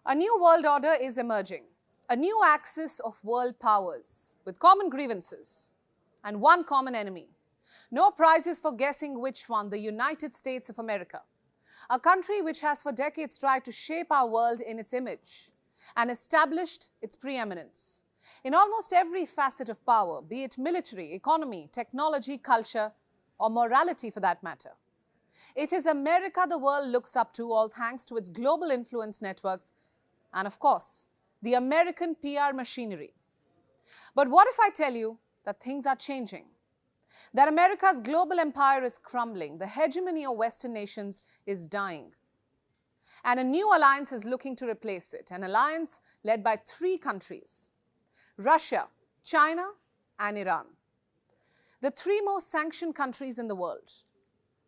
A new world order is emerging, a new axis of world powers with common grievances and one common enemy. No prizes for guessing which one, the United States of America, a country which has for decades tried to shape our world in its image and established its preeminence in almost every facet of power, be it military, economy, technology, culture, or morality for that matter. It is America the world looks up to, all thanks to its global influence networks and, of course, the American PR machinery. But what if I tell you that things are changing? That America's global empire is crumbling, the hegemony of Western nations is dying, and a new alliance is looking to replace it, an alliance led by three countries: Russia, China, and Iran. The three most sanctioned countries in the world.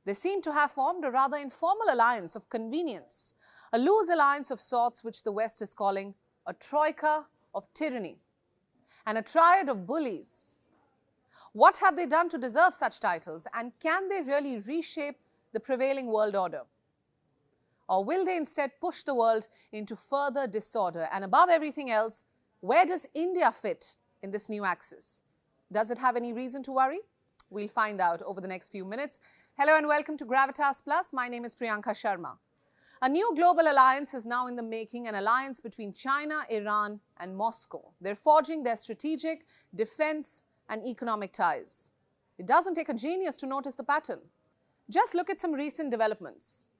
They seem to have formed a rather informal alliance of convenience, a loose alliance of sorts which the West is calling a troika of tyranny and a triad of bullies. What have they done to deserve such titles, and can they really reshape the prevailing world order? Or will they instead push the world into further disorder? And above everything else, where does India fit in this new axis? Does it have any reason to worry? We'll find out over the next few minutes. Hello and welcome to Gravitas Plus. My name is Priyanka Sharma. A new global alliance is now in the making, an alliance between China, Iran, and Moscow. They're forging their strategic, defense, and economic ties. It doesn't take a genius to notice the pattern. Just look at some recent developments.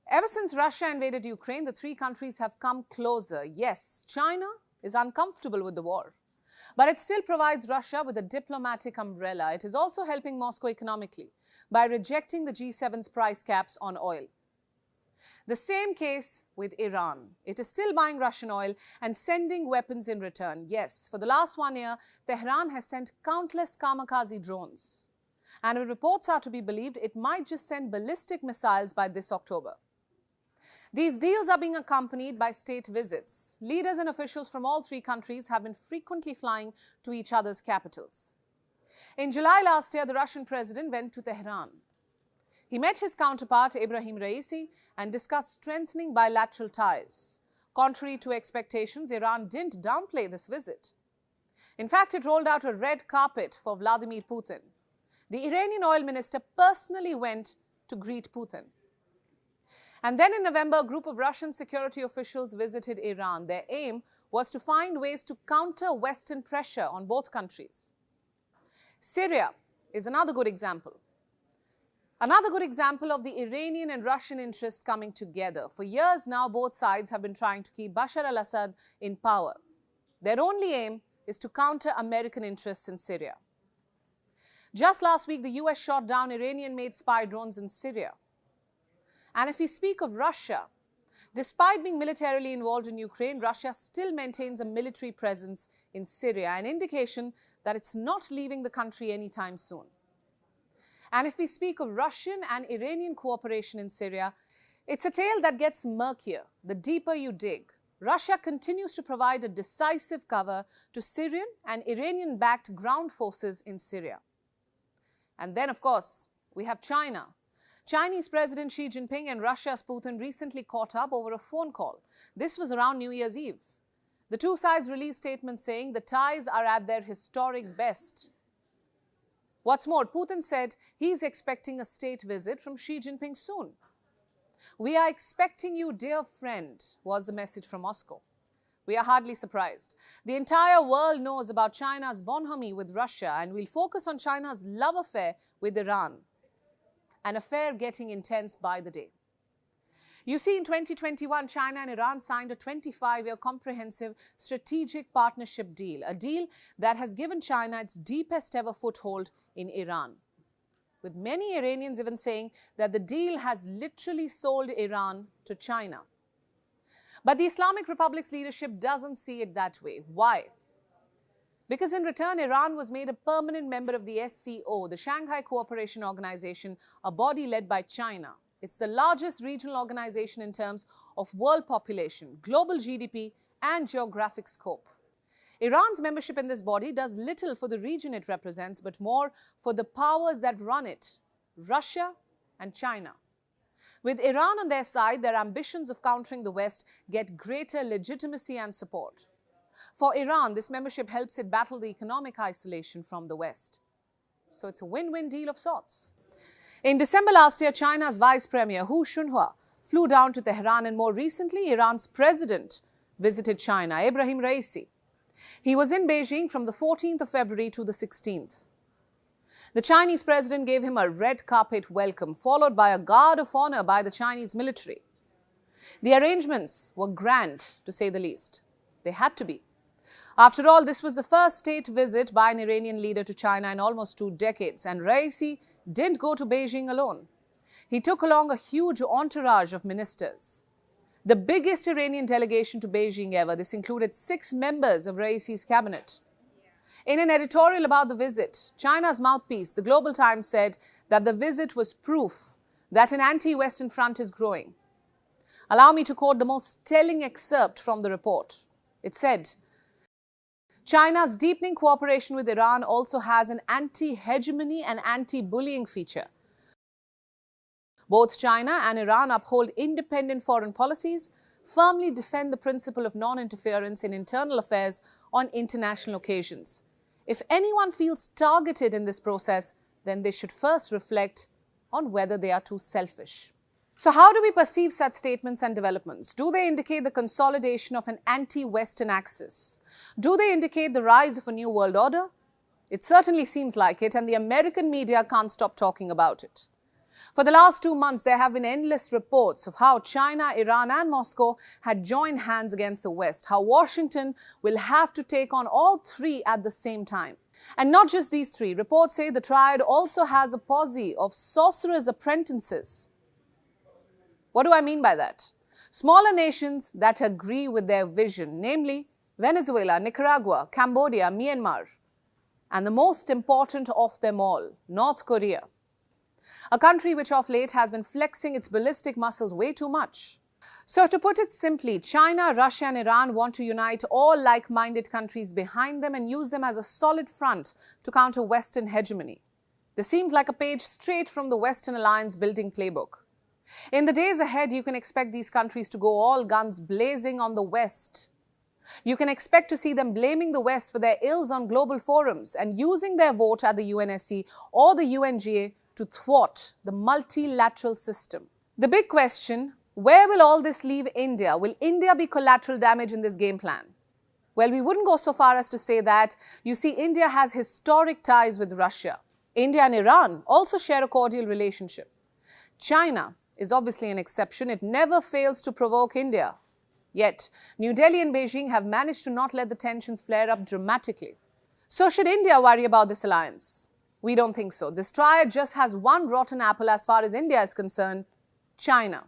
Ever since Russia invaded Ukraine, the three countries have come closer. Yes, China is uncomfortable with the war, but it still provides Russia with a diplomatic umbrella. It is also helping Moscow economically by rejecting the G7's price caps on oil. The same case with Iran. It is still buying Russian oil and sending weapons in return. Yes, for the last 1 year, Tehran has sent countless kamikaze drones. And if reports are to be believed, it might just send ballistic missiles by this October. These deals are being accompanied by state visits. Leaders and officials from all three countries have been frequently flying to each other's capitals. In July last year, the Russian president went to Tehran. He met his counterpart, Ibrahim Raisi, and discussed strengthening bilateral ties. Contrary to expectations, Iran didn't downplay this visit. In fact, it rolled out a red carpet for Vladimir Putin. The Iranian oil minister personally went to greet Putin. And then in November, a group of Russian security officials visited Iran. Their aim was to find ways to counter Western pressure on both countries. Syria is another good example. Another good example of the Iranian and Russian interests coming together. For years now, both sides have been trying to keep Bashar al-Assad in power. Their only aim is to counter American interests in Syria. Just last week, the US shot down Iranian-made spy drones in Syria. And if we speak of Russia, despite being militarily involved in Ukraine, Russia still maintains a military presence in Syria, an indication that it's not leaving the country anytime soon. And if we speak of Russian and Iranian cooperation in Syria, it's a tale that gets murkier the deeper you dig. Russia continues to provide a decisive cover to Syrian and Iranian-backed ground forces in Syria. And then, of course, we have China. Chinese President Xi Jinping and Russia's Putin recently caught up over a phone call. This was around New Year's Eve. The two sides released statements saying the ties are at their historic best. What's more, Putin said he's expecting a state visit from Xi Jinping soon. "We are expecting you, dear friend," was the message from Moscow. We are hardly surprised. The entire world knows about China's bonhomie with Russia, and we'll focus on China's love affair with Iran, an affair getting intense by the day. You see, in 2021, China and Iran signed a 25-year comprehensive strategic partnership deal, a deal that has given China its deepest ever foothold in Iran, with many Iranians even saying that the deal has literally sold Iran to China. But the Islamic Republic's leadership doesn't see it that way. Why? Because in return, Iran was made a permanent member of the SCO, the Shanghai Cooperation Organization, a body led by China. It's the largest regional organization in terms of world population, global GDP, and geographic scope. Iran's membership in this body does little for the region it represents, but more for the powers that run it, Russia and China. With Iran on their side, their ambitions of countering the West get greater legitimacy and support. For Iran, this membership helps it battle the economic isolation from the West. So it's a win-win deal of sorts. In December last year, China's Vice Premier Hu Shunhua flew down to Tehran, and more recently, Iran's president visited China, Ebrahim Raisi. He was in Beijing from the 14th of February to the 16th. The Chinese president gave him a red carpet welcome, followed by a guard of honor by the Chinese military. The arrangements were grand, to say the least. They had to be. After all, this was the first state visit by an Iranian leader to China in almost 2 decades, and Raisi didn't go to Beijing alone. He took along a huge entourage of ministers. The biggest Iranian delegation to Beijing ever. This included 6 members of Raisi's cabinet. In an editorial about the visit, China's mouthpiece, the Global Times, said that the visit was proof that an anti-Western front is growing. Allow me to quote the most telling excerpt from the report. It said, China's deepening cooperation with Iran also has an anti-hegemony and anti-bullying feature. Both China and Iran uphold independent foreign policies, firmly defend the principle of non-interference in internal affairs on international occasions. If anyone feels targeted in this process, then they should first reflect on whether they are too selfish. So how do we perceive such statements and developments? Do they indicate the consolidation of an anti-Western axis? Do they indicate the rise of a new world order? It certainly seems like it, and the American media can't stop talking about it. For the last 2 months, there have been endless reports of how China, Iran and Moscow had joined hands against the West, how Washington will have to take on all 3 at the same time. And not just these 3. Reports say the triad also has a posse of sorcerers' apprentices. What do I mean by that? Smaller nations that agree with their vision, namely Venezuela, Nicaragua, Cambodia, Myanmar, and the most important of them all, North Korea. A country which of late has been flexing its ballistic muscles way too much. So to put it simply, China, Russia and Iran want to unite all like-minded countries behind them and use them as a solid front to counter Western hegemony. This seems like a page straight from the Western alliance building playbook. In the days ahead, you can expect these countries to go all guns blazing on the West. You can expect to see them blaming the West for their ills on global forums and using their vote at the UNSC or the UNGA to thwart the multilateral system. The big question, where will all this leave India? Will India be collateral damage in this game plan? Well, we wouldn't go so far as to say that. You see, India has historic ties with Russia. India and Iran also share a cordial relationship. China is obviously an exception. It never fails to provoke India. Yet, New Delhi and Beijing have managed to not let the tensions flare up dramatically. So should India worry about this alliance? We don't think so. This triad just has one rotten apple as far as India is concerned, China.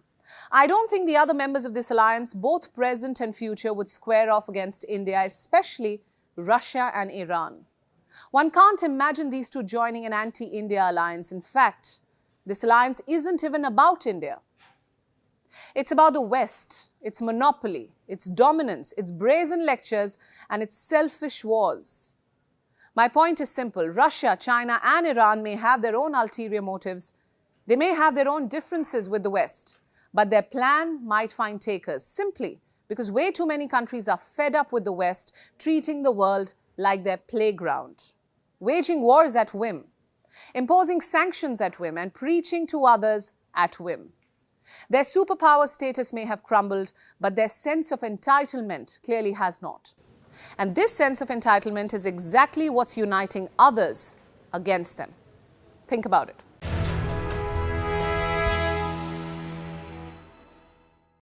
I don't think the other members of this alliance, both present and future, would square off against India, especially Russia and Iran. One can't imagine these two joining an anti-India alliance. In fact, this alliance isn't even about India. It's about the West, its monopoly, its dominance, its brazen lectures, and its selfish wars. My point is simple. Russia, China, and Iran may have their own ulterior motives. They may have their own differences with the West, but their plan might find takers simply because way too many countries are fed up with the West treating the world like their playground, waging wars at whim, imposing sanctions at whim, and preaching to others at whim. Their superpower status may have crumbled, but their sense of entitlement clearly has not. And this sense of entitlement is exactly what's uniting others against them. Think about it.